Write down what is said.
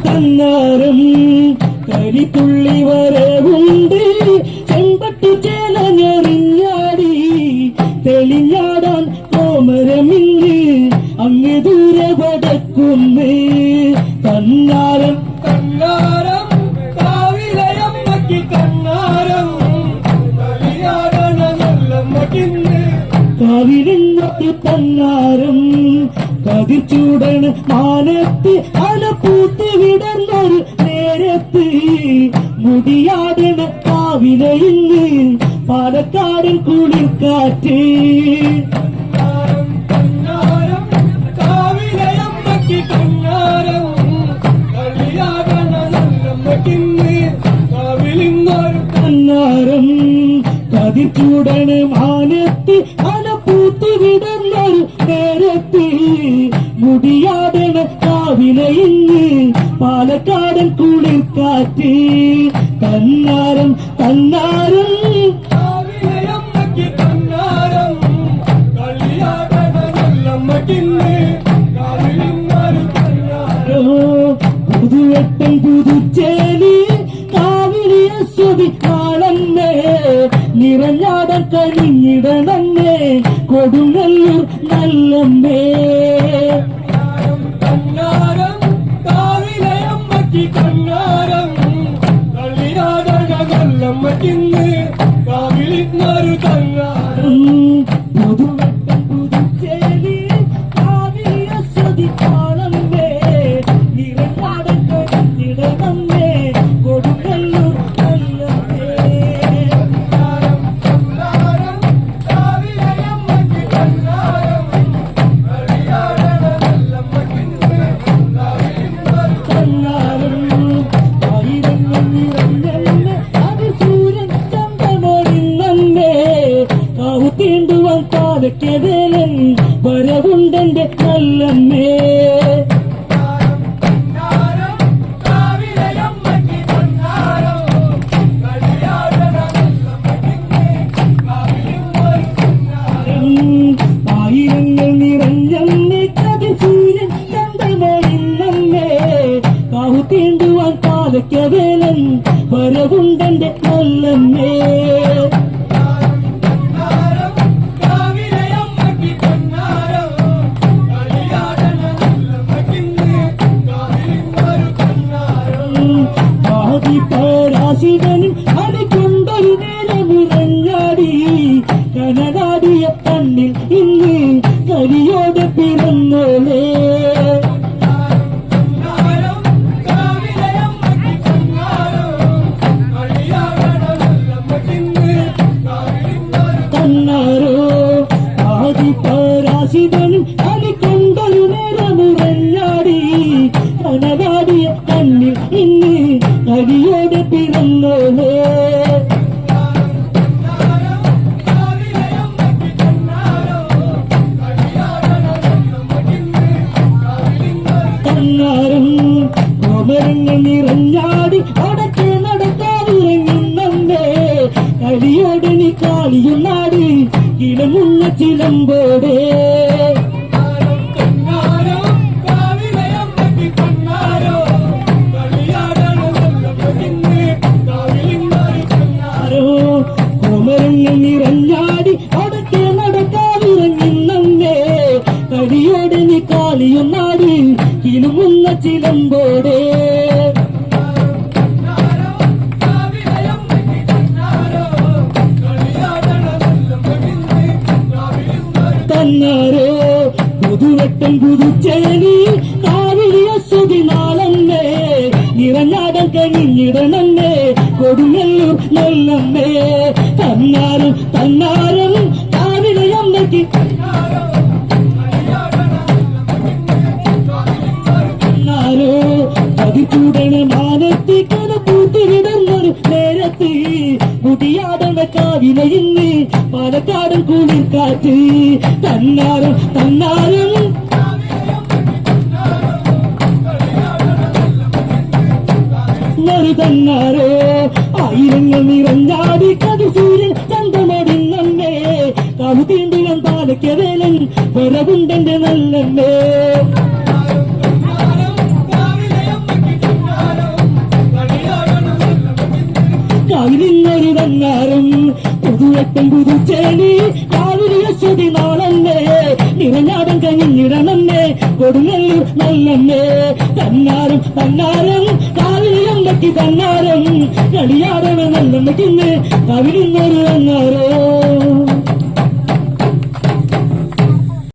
തന്നാരം കരിത്തുള്ളി വരവുണ്ട് ചെമ്പട്ടു ചേലഞ്ഞെറിഞ്ഞാടി തെളിഞ്ഞാടാൻ കോമരമില്ല് അങ്ങ് ദൂരെ വടക്കുന്നേ തന്നാരം കണ്ണാരം കാവിലയമ്മയ്ക്ക് കണ്ണാരം കളിയാടണ നല്ലമ്മക്കിന്ന് കാവിലിന്നൊരു തന്നാരം കതിച്ചൂടണ് മാനത്ത് അലപ്പൂത്ത് വിടർന്നൊരു നേരത്ത് മുടിയാടണ കാവിലയിന്ന് പാലക്കാടൻ കുളിർക്കാറ്റ് കണ്ണാരം കാവിലയമ്മയ്ക്ക് കണ്ണാരം കളിയാടണ നല്ലമ്മക്കിന്ന് കാവിലിന്നൊരു തന്നാരം കതിച്ചൂടണ് മാനത്ത് അലപ്പൂത്ത് വിടർന്നൊരു നേരത്ത് മുടിയാടണ കാവിലയിന്ന് പാലക്കാടൻ കുളിർക്കാറ്റ് തന്നാരം തന്നാരം കാവിലയമ്മയ്ക്ക് കണ്ണാരം കളിയാടണ നല്ലമ്മക്കിന്ന് കാവിലിന്നൊരു കണ്ണാരം പുതുവെട്ടൻ പുതുച്ചേലി കാവിലിയ സ്വതി കാളന്നേ നിറഞ്ഞാടൻ കഴിഞ്ഞിടണന്നേ കൊടുങ്ങല്ലൂർ നല്ലമ്മേ കണ്ണാരം കാവിലയമ്മയ്ക്ക് കണ്ണാരം കളിയാടണ നല്ലമ്മക്കിന്ന് കാവിലിന്നൊരു കണ്ണാരം പുതുവെട്ടൻ പുതുച്ചേലി കാവിലിയ സ്വതി കാളന്നേ നിറഞ്ഞാടൻ കഴിഞ്ഞിടണന്നേ കൊടുങ്ങല്ലൂർ നല്ലമ്മേ കാവിലയമ്മയ്ക്ക് കണ്ണാരം കളിയാടണ നല്ലമ്മക്കിന്ന് കാവിലിന്നൊരു തന്നാരം ആയിരങ്ങൾ നിറഞ്ഞെന്ന് അത് സൂര്യൻ ചന്ദ്രമൊഴിന്നേ കാവു തീണ്ടുവാൻ പാലക്കെതേലൻ വരവുണ്ടെന്റെ നല്ലമ്മേ കണ്ണാരം കാവിലയമ്മയ്ക്ക് കണ്ണാരം കളിയാടണ നല്ലമ്മക്കിന്ന് കാവിലിന്നൊരു കണ്ണാരം ആയിരങ്ങൾ നിറഞ്ഞെന്ന് കതി സൂര്യൻ ചന്ദ്രമൊഴിന്നേ കാവു തീണ്ടുവാൻ പാലക്കെതേലൻ വരവുണ്ടെന്റെ നല്ലമ്മേ കാവിലയമ്മയ്ക്ക് കണ്ണാരം കളിയാടണ നല്ലമ്മക്കിന്ന് കാവിലിന്നൊരു കണ്ണാരം ആദിപരാശിവനും അടികൊണ്ടൊരു നേരമുറഞ്ഞാടി കനനാടിയ കണ്ണിൽ ഇന്ന് കരിയോടെ പിറന്നോളേ കണ്ണാരം കാവിലയമ്മയ്ക്ക് കണ്ണാരം കളിയാടണ നല്ലമ്മക്കിന്ന് കാവിലിന്നൊരു തന്നാരോ ആദിപരാശിവനും അടികൊണ്ടൊരു നേരമുറഞ്ഞാടി കനനാടിയ കണ്ണിൽ ഇന്ന് കരിയോടെ പിറന്നോളേ കാവിലയമ്മയ്ക്ക് കണ്ണാരം കളിയാടണ നല്ലമ്മക്കിന്ന് കാവിലിന്നൊരു തന്നാരം കോമരങ്ങൾ നിറഞ്ഞാടി അടക്കെ നടക്കാതിറങ്ങുന്നേ കളിയോടെ നീ കാളിയുന്നാടി ഇളമുന്ന ചിലമ്പോടെ കണ്ണാരം കാവിലയമ്മയ്ക്ക് കണ്ണാരം കളിയാടണ നല്ലമ്മക്കിന്ന് കാവിലിന്നൊരു കണ്ണാരം കോമരങ്ങൾ നിറഞ്ഞാടി അടക്കെ നടക്കാതിറങ്ങുന്നേ കളിയോടെ നീ കാളിയുന്നാടി ഇളമുന്ന ചിലമ്പോടെ കാവിലയമ്മയ്ക്ക് കണ്ണാരം കളിയാടണ നല്ലമ്മക്കിന്ന് കാവിലിന്നൊരു തന്നാരോ പുതുവെട്ടൻ പുതുച്ചേലി കാവിലിയ സ്വതി നാളന്നേ നിറഞ്ഞാടൻ കനിഞ്ഞിടണന്നേ കൊടുങ്ങല്ലൂർ നല്ലമ്മേ തന്നാരും തന്നാരും കാവിലയമ്മയ്ക്ക് തന്നാരോ കതിച്ചൂടണ മാനത്തി കഥ പൂത്തിരിടന്നൊരു നേരത്ത് മുടിയാടണ കാവിലയിന്ന് പാലക്കാടൻ കുളിർക്കാറ്റ് തന്നാരും തന്നാരും തന്നാരോ ആയിരങ്ങൾ നിറഞ്ഞാടി കതി സൂര്യൻ ചന്തമടിന്നേ കാവു തീണ്ടുവാൻ പാലക്കവേലൻ വരവുണ്ടെന്റെ നല്ലമ്മേ കാവിലിന്നൊരു വന്നാരം പുതുവട്ടം പുതുച്ചേനി കാവിലിയ സ്തുതി നാളല്ലേ നിറഞ്ഞാടം കഞ്ഞിടണമ്മേ കൊടുങ്ങല്ലൂർ നല്ലമ്മേ തന്നാരം തന്നാരം കാവിലിയമ്മയ്ക്ക് തന്നാരം കളിയാടണ നല്ലമ്മയ്ക്കിന്ന് കാവിലിന്നൊരു വന്നാരോ